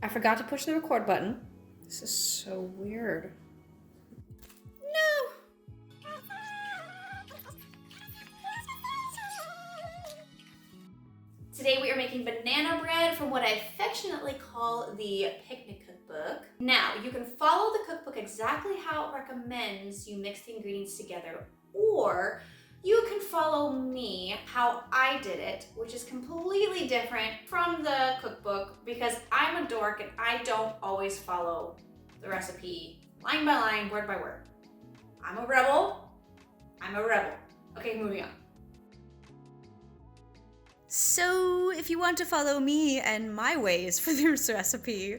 I forgot to push the record button. This is so weird. No! Today we are making banana bread from what I affectionately call the picnic cookbook. Now, you can follow the cookbook exactly how it recommends you mix the ingredients together, or you can follow me how I did it, which is completely different from the cookbook because I'm a dork and I don't always follow the recipe line by line, word by word. I'm a rebel. Okay, moving on. So if you want to follow me and my ways for this recipe,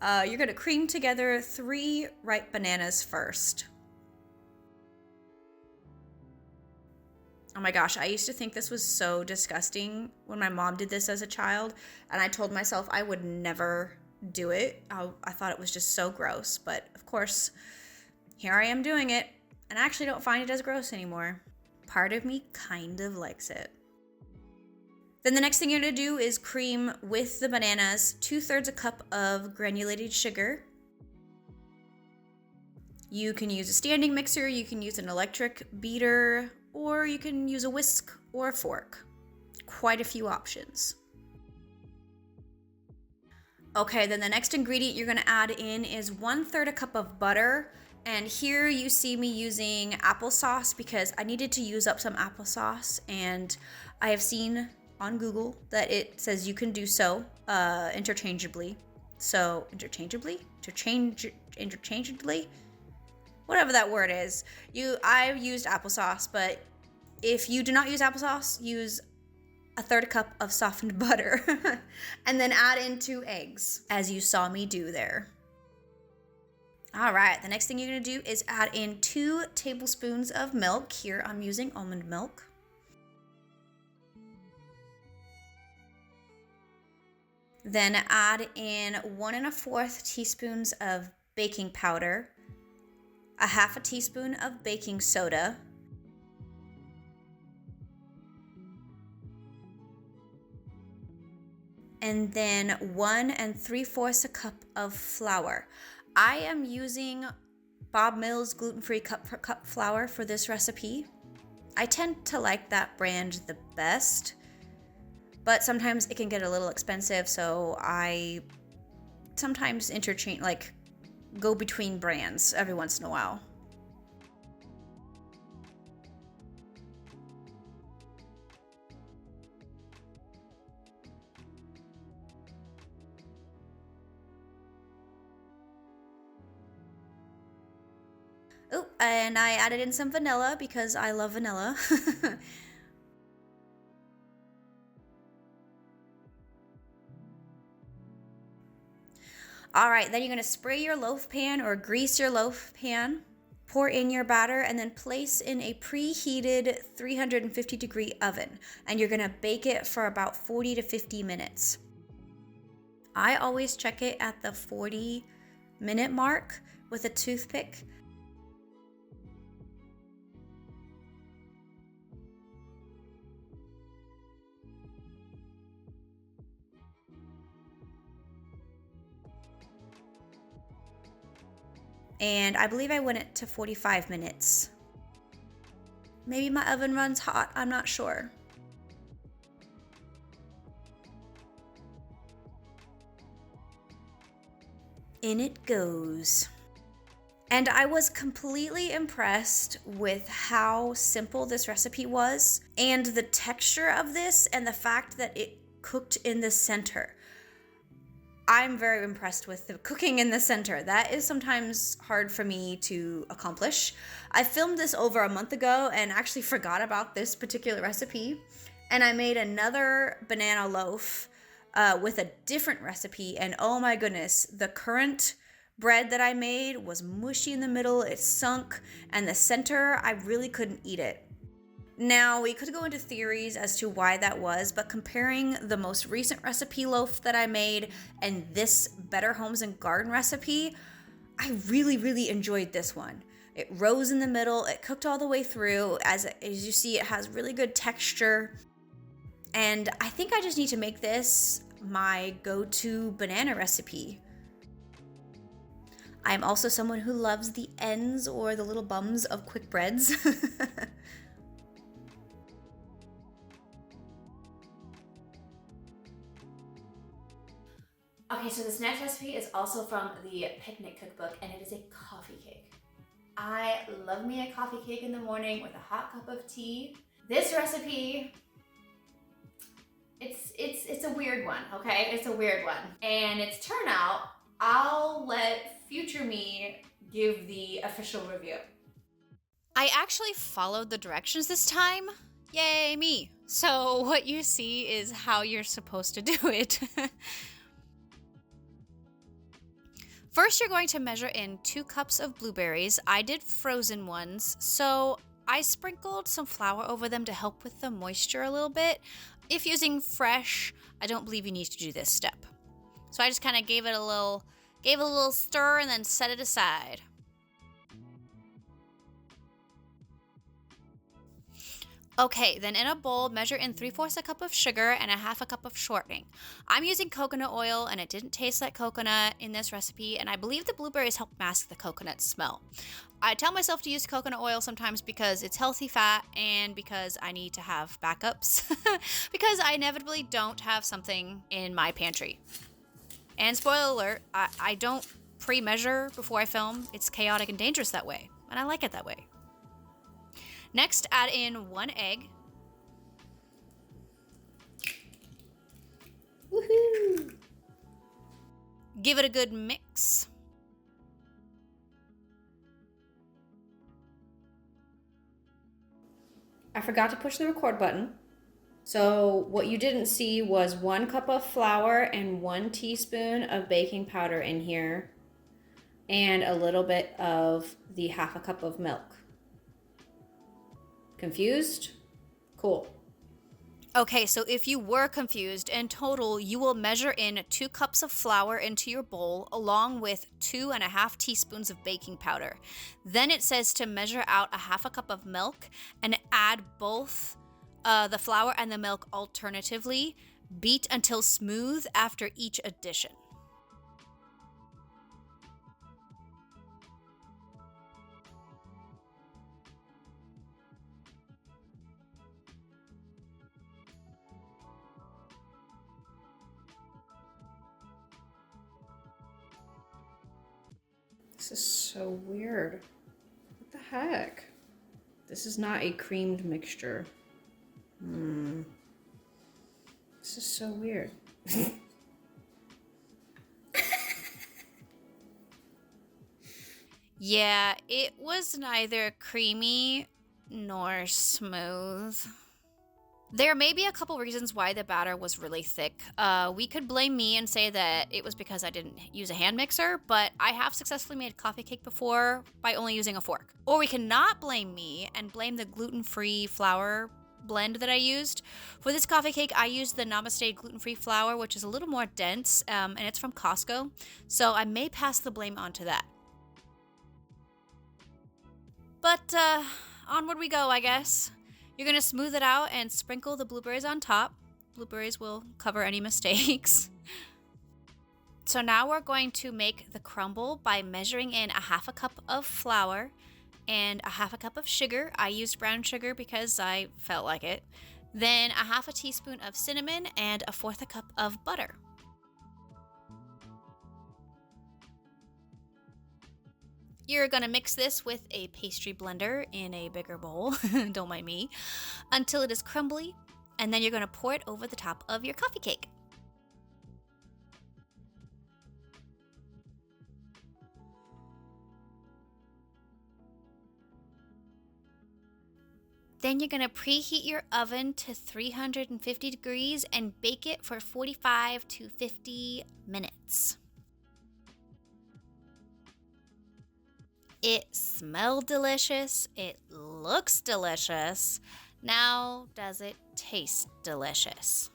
you're gonna cream together 3 ripe bananas first. Oh my gosh, I used to think this was so disgusting when my mom did this as a child, and I told myself I would never do it. I thought it was just so gross, but of course, here I am doing it, and I actually don't find it as gross anymore. Part of me kind of likes it. Then the next thing you're gonna do is cream with the bananas 2/3 a cup of granulated sugar. You can use a standing mixer, you can use an electric beater, or you can use a whisk or a fork. Quite a few options. Okay, then the next ingredient you're gonna add in is 1/3 a cup of butter. And here you see me using applesauce because I needed to use up some applesauce, and I have seen on Google that it says you can do so interchangeably. So interchangeably, whatever that word is. I used applesauce, but if you do not use applesauce, use 1/3 cup of softened butter and then add in 2 eggs, as you saw me do there. All right, the next thing you're gonna do is add in 2 tablespoons of milk. Here I'm using almond milk. Then add in 1 1/4 teaspoons of baking powder, a 1/2 teaspoon of baking soda, and then 1 3/4 a cup of flour. I am using Bob Mills gluten-free cup flour for this recipe. I tend to like that brand the best, but sometimes it can get a little expensive, so I sometimes go between brands every once in a while. Oh, and I added in some vanilla because I love vanilla. All right, then you're gonna spray your loaf pan or grease your loaf pan, pour in your batter, and then place in a preheated 350-degree oven. And you're gonna bake it for about 40 to 50 minutes. I always check it at the 40-minute mark with a toothpick. And I believe I went it to 45 minutes. Maybe my oven runs hot, I'm not sure. In it goes. And I was completely impressed with how simple this recipe was, and the texture of this, and the fact that it cooked in the center. I'm very impressed with the cooking in the center. That is sometimes hard for me to accomplish. I filmed this over a month ago and actually forgot about this particular recipe. And I made another banana loaf with a different recipe. And oh my goodness, the current bread that I made was mushy in the middle. It sunk, and the center, I really couldn't eat it. Now, we could go into theories as to why that was, but comparing the most recent recipe loaf that I made and this Better Homes and Garden recipe, I really, really enjoyed this one. It rose in the middle, it cooked all the way through. As you see, it has really good texture. And I think I just need to make this my go-to banana recipe. I'm also someone who loves the ends or the little bums of quick breads. Okay, so this next recipe is also from the picnic cookbook, and it is a coffee cake. I love me a coffee cake in the morning with a hot cup of tea. This recipe, it's a weird one, okay? It's a weird one. And its turnout, I'll let future me give the official review. I actually followed the directions this time. Yay, me. So what you see is how you're supposed to do it. First, you're going to measure in 2 cups of blueberries. I did frozen ones, so I sprinkled some flour over them to help with the moisture a little bit. If using fresh, I don't believe you need to do this step. So I just kind of gave it a little stir and then set it aside. Okay, then in a bowl, measure in 3/4 a cup of sugar and 1/2 cup of shortening. I'm using coconut oil, and it didn't taste like coconut in this recipe, and I believe the blueberries help mask the coconut smell. I tell myself to use coconut oil sometimes because it's healthy fat and because I need to have backups, because I inevitably don't have something in my pantry. And spoiler alert, I don't pre-measure before I film. It's chaotic and dangerous that way, and I like it that way. Next, add in 1 egg. Woohoo! Give it a good mix. I forgot to push the record button. So what you didn't see was 1 cup of flour and 1 teaspoon of baking powder in here, and a little bit of the 1/2 cup of milk. Confused? Cool. Okay, so if you were confused, in total, you will measure in 2 cups of flour into your bowl along with 2.5 teaspoons of baking powder. Then it says to measure out 1/2 cup of milk and add both the flour and the milk alternatively. Beat until smooth after each addition. This is so weird. What the heck? This is not a creamed mixture. This is so weird. Yeah, it was neither creamy nor smooth. There may be a couple reasons why the batter was really thick. We could blame me and say that it was because I didn't use a hand mixer, but I have successfully made coffee cake before by only using a fork. Or we cannot blame me and blame the gluten-free flour blend that I used. For this coffee cake, I used the Namaste gluten-free flour, which is a little more dense, and it's from Costco, so I may pass the blame onto that. But onward we go, I guess. You're going to smooth it out and sprinkle the blueberries on top. Blueberries will cover any mistakes. So now we're going to make the crumble by measuring in 1/2 cup of flour and 1/2 cup of sugar. I used brown sugar because I felt like it. Then 1/2 teaspoon of cinnamon and 1/4 cup of butter. You're going to mix this with a pastry blender in a bigger bowl, don't mind me, until it is crumbly, and then you're going to pour it over the top of your coffee cake. Then you're going to preheat your oven to 350 degrees and bake it for 45 to 50 minutes. It smelled delicious. It looks delicious. Now, does it taste delicious?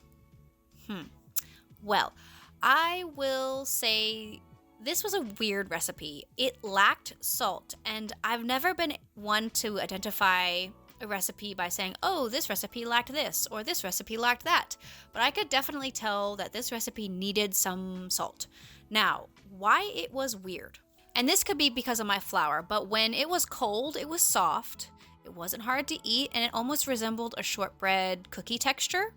Well, I will say this was a weird recipe. It lacked salt, and I've never been one to identify a recipe by saying, oh, this recipe lacked this, or this recipe lacked that. But I could definitely tell that this recipe needed some salt. Now, why it was weird. And this could be because of my flour, but when it was cold, it was soft. It wasn't hard to eat, and it almost resembled a shortbread cookie texture.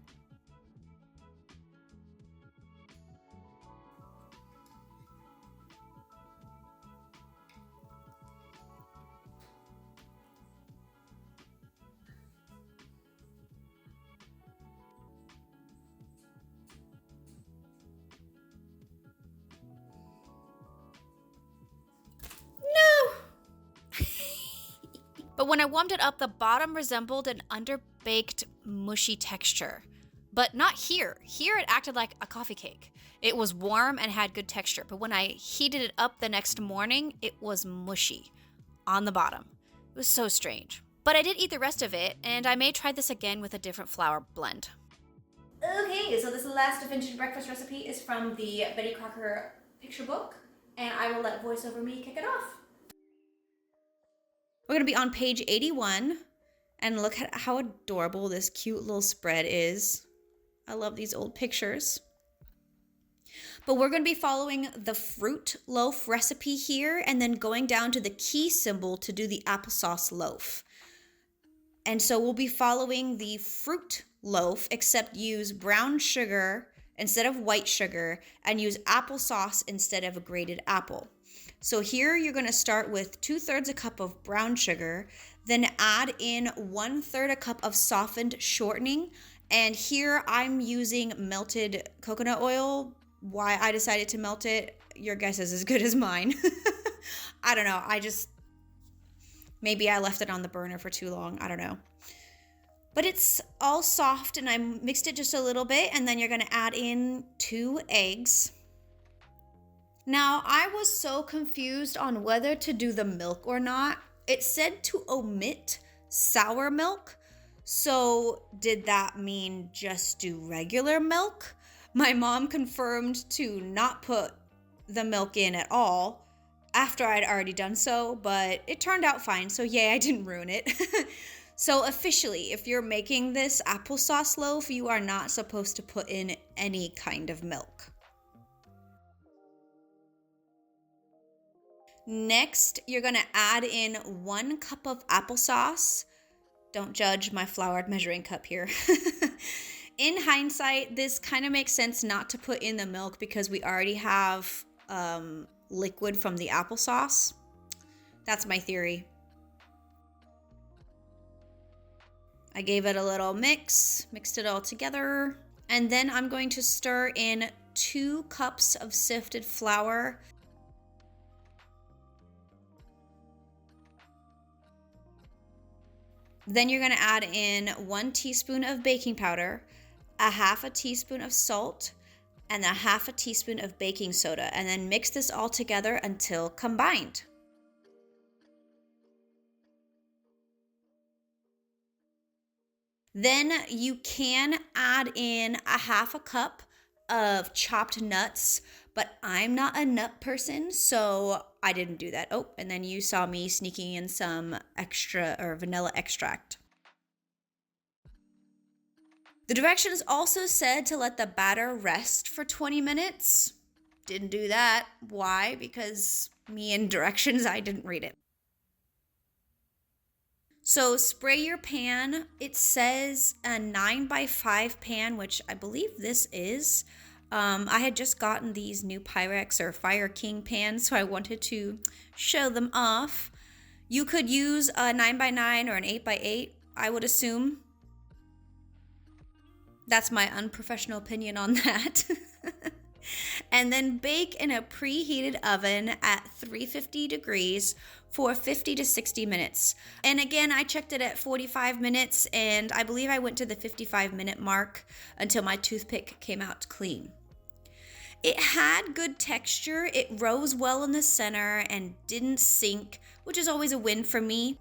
But when I warmed it up, the bottom resembled an underbaked, mushy texture. But not here. Here it acted like a coffee cake. It was warm and had good texture. But when I heated it up the next morning, it was mushy on the bottom. It was so strange. But I did eat the rest of it, and I may try this again with a different flour blend. Okay, so this last vintage breakfast recipe is from the Betty Crocker picture book, and I will let VoiceOver Me kick it off. We're going to be on page 81, and look at how adorable this cute little spread is. I love these old pictures. But we're going to be following the fruit loaf recipe here, and then going down to the key symbol to do the applesauce loaf. And so we'll be following the fruit loaf, except use brown sugar instead of white sugar, and use applesauce instead of a grated apple. So here you're going to start with 2/3 a cup of brown sugar, then add in 1/3 a cup of softened shortening. And here I'm using melted coconut oil. Why I decided to melt it, your guess is as good as mine. I don't know. Maybe I left it on the burner for too long. I don't know. But it's all soft, and I mixed it just a little bit, and then you're going to add in 2 eggs. Now, I was so confused on whether to do the milk or not. It said to omit sour milk. So did that mean just do regular milk? My mom confirmed to not put the milk in at all after I'd already done so, but it turned out fine. So yay, I didn't ruin it. So officially, if you're making this applesauce loaf, you are not supposed to put in any kind of milk. Next, you're going to add in 1 cup of applesauce. Don't judge my floured measuring cup here. In hindsight, this kind of makes sense not to put in the milk because we already have liquid from the applesauce. That's my theory. I gave it a little mixed it all together. And then I'm going to stir in 2 cups of sifted flour. Then you're going to add in 1 teaspoon of baking powder, a 1/2 teaspoon of salt, and a 1/2 teaspoon of baking soda, and then mix this all together until combined. Then you can add in a 1/2 cup of chopped nuts, but I'm not a nut person, so I didn't do that. Oh, and then you saw me sneaking in some extra or vanilla extract. The directions also said to let the batter rest for 20 minutes. Didn't do that. Why? Because me and directions, I didn't read it. So spray your pan. It says a 9x5 pan, which I believe this is. I had just gotten these new Pyrex or Fire King pans, so I wanted to show them off. You could use a 9x9 or an 8x8, I would assume. That's my unprofessional opinion on that. And then bake in a preheated oven at 350 degrees for 50 to 60 minutes. And again, I checked it at 45 minutes, and I believe I went to the 55-minute mark until my toothpick came out clean. It had good texture. It rose well in the center and didn't sink, which is always a win for me.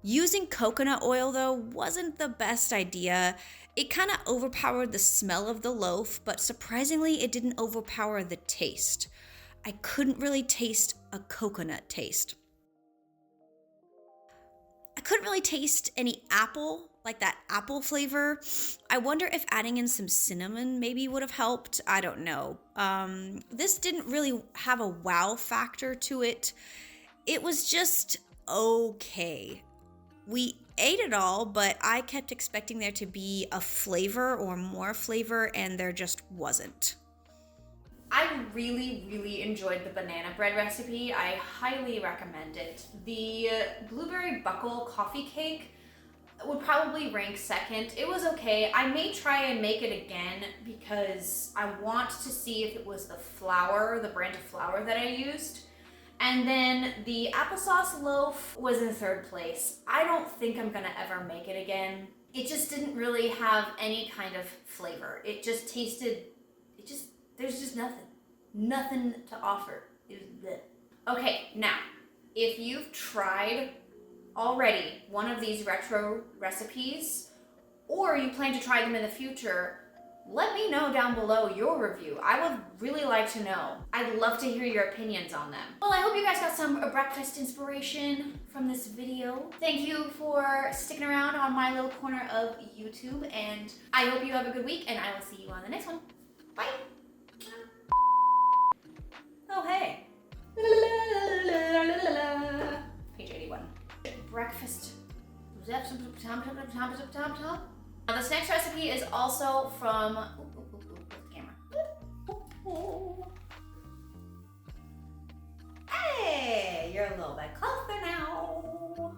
Using coconut oil, though, wasn't the best idea. It kind of overpowered the smell of the loaf, but surprisingly, it didn't overpower the taste. I couldn't really taste a coconut taste. I couldn't really taste any apple, like that apple flavor. I wonder if adding in some cinnamon maybe would have helped. I don't know. This didn't really have a wow factor to it. It was just okay. We ate it all, but I kept expecting there to be a flavor or more flavor, and there just wasn't. I really enjoyed the banana bread recipe. I highly recommend it. The blueberry buckle coffee cake would probably rank second. It was okay. I may try and make it again because I want to see if it was the flour, the brand of flour that I used. And then the applesauce loaf was in third place. I don't think I'm gonna ever make it again. It just didn't really have any kind of flavor. It just tasted, there's just nothing to offer. It was bleh. Okay, now, if you've tried already one of these retro recipes, or you plan to try them in the future, let me know down below your review. I would really like to know. I'd love to hear your opinions on them. Well, I hope you guys got some breakfast inspiration from this video. Thank you for sticking around on my little corner of YouTube, and I hope you have a good week, and I will see you on the next one. Bye. Oh, hey. Page 81. Breakfast. Now, this next recipe is also from, where's the camera? Hey, you're a little bit closer now.